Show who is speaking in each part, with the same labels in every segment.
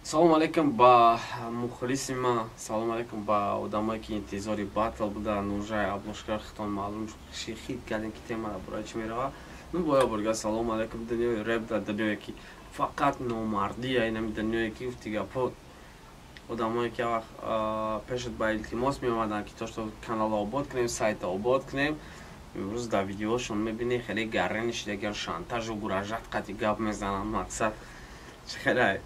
Speaker 1: Салом алейкум ба мухлиси ма, салом алейкум ба одамое ки интизори батл буданд, уже обложкаро хитон маълум хит кардем ки темаро бурои чӣ мерава. Ну боя бурга салом алейкум дунёи реп дар дунёе ки фақат номардия, инами дунёе ки гуфти гапо одамое ки вақт пешат ба илтимос меомаданд ки то што каналро обод кунем, сайта обод кунем. имрӯз дар видеошон мебинем хеле гаррани шидагиан шантажу гуражат қати гап мезананд. мақсад чехелай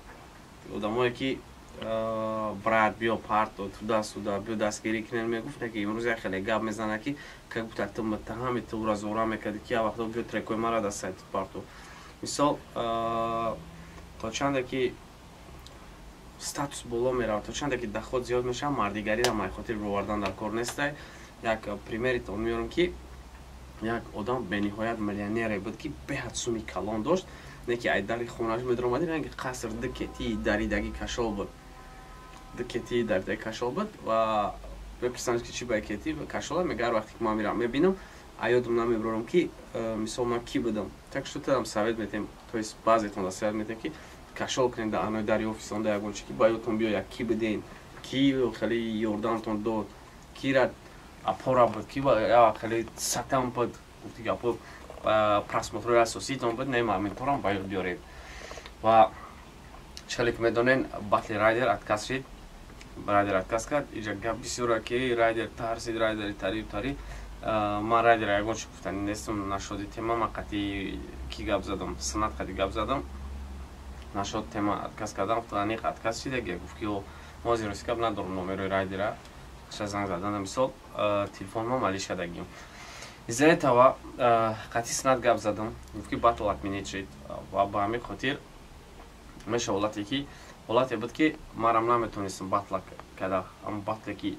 Speaker 1: одамое ки брат биё парто туда-суда биё дастгирӣ кунем мегуфта ки имрӯз як хеле гап мезана ки как будто ту муттаҳами туро зора мекарди ки як вақто биё трекои мара дар сайти парто. мисол то чанде ки статус боло меравад, то чанде ки даход зиёд мешавад, мардигариро майхотир бовардан дар кор нестай. як примеритон меёрам ки як одам бениҳоят миллионере буд ки беҳад суми калон дошт, не ки ай дари хонааш медромади ранги қаср дикети даридаги кашол буд. дикети даридаги кашол буд ва беписанш ки чӣ ба кети кашола мега ҳар вақте ки ман мирам мебинам аёдам намебарам ки мисол ман ки будам. Так што тадам совет метем, то есть баъзетон совет метем ки кашол кунед дар анои дари офисон да ягон чи ки ба ёдтон биё як ки биден, ки хеле ёрдамтон дод, кира апора буд, ки як хеле сатам буд, гуфти гапо просмотрои асосиитон буд, нема минторам ба ёд биёред. ва чӣ ки медонен батли райдер отказ шид, райдер отказ кард. иҷа гап бисёра ки райдер тарсид, райдери тари ман райдер ягон чи гуфтани нестам, нашоди тема ман қати ки гап задам, санат қати гап задам, нашод тема отказ кардам. гуфт аниқ отказ шидаги, гуфт ки мо зироси гап надорам номерои райдера, ша занг задана мисол телефон ма малиш кардагим. из-за этого қати санат гап задам, гуфт ки батл отменить шид ва ба ҳамин хотир меша ҳолате ки ҳолате буд ки марам наметонистам батла карда, ам батле ки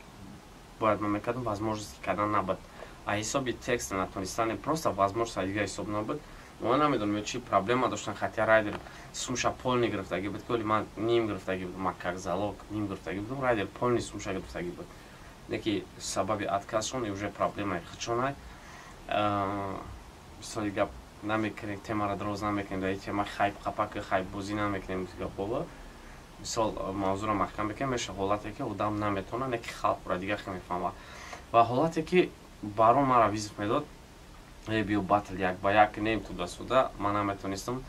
Speaker 1: бояд ман мекардам возможности кардан набуд. а ҳисоби текст натонистане просто возможност дига ҳисоб набуд. ман намедонам чӣ проблема доштан. хати райдер сумша полни гирифтагӣ буд, коли ман ним гирифтагӣ будам, ман как залог ним гирифтагӣ будам, райдер полни сумша гирифтагӣ буд. неки сабаби отказшон уже проблемаи худшонай. мисоли гап намекунем, темаро дроз намекунем, дар тема хайп қапаки хайп бозӣ намекунем. гапова мисол мавзӯро маҳкам бекунем, меша ҳолате ки одам наметона, не ки халқро дига хел мефаҳма. ва ҳолате ки баром мара визит медод, биё батл як ба як нем туда-суда, ман наметонистам.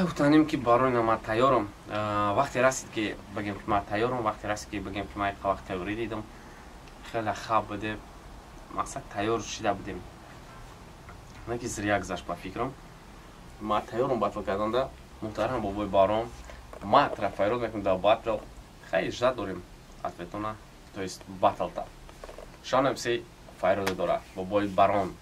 Speaker 1: гуфтанем ки барои на ман тайёрам. вақте расид ки бигем ки ман тайёрам, вақте расид ки бигем ки ман як вақт таври дидам, хеле хаб буде, мақсад тайёр шида будем. не ки зиря гузашт ба фикрам. ман тайёрам батл карданда. муҳтарам бобои баром, ман трафайрод мекунам дар батл. хай ижзат дорем ответона, то есть батлта. шонам се файрода дора бобои баром.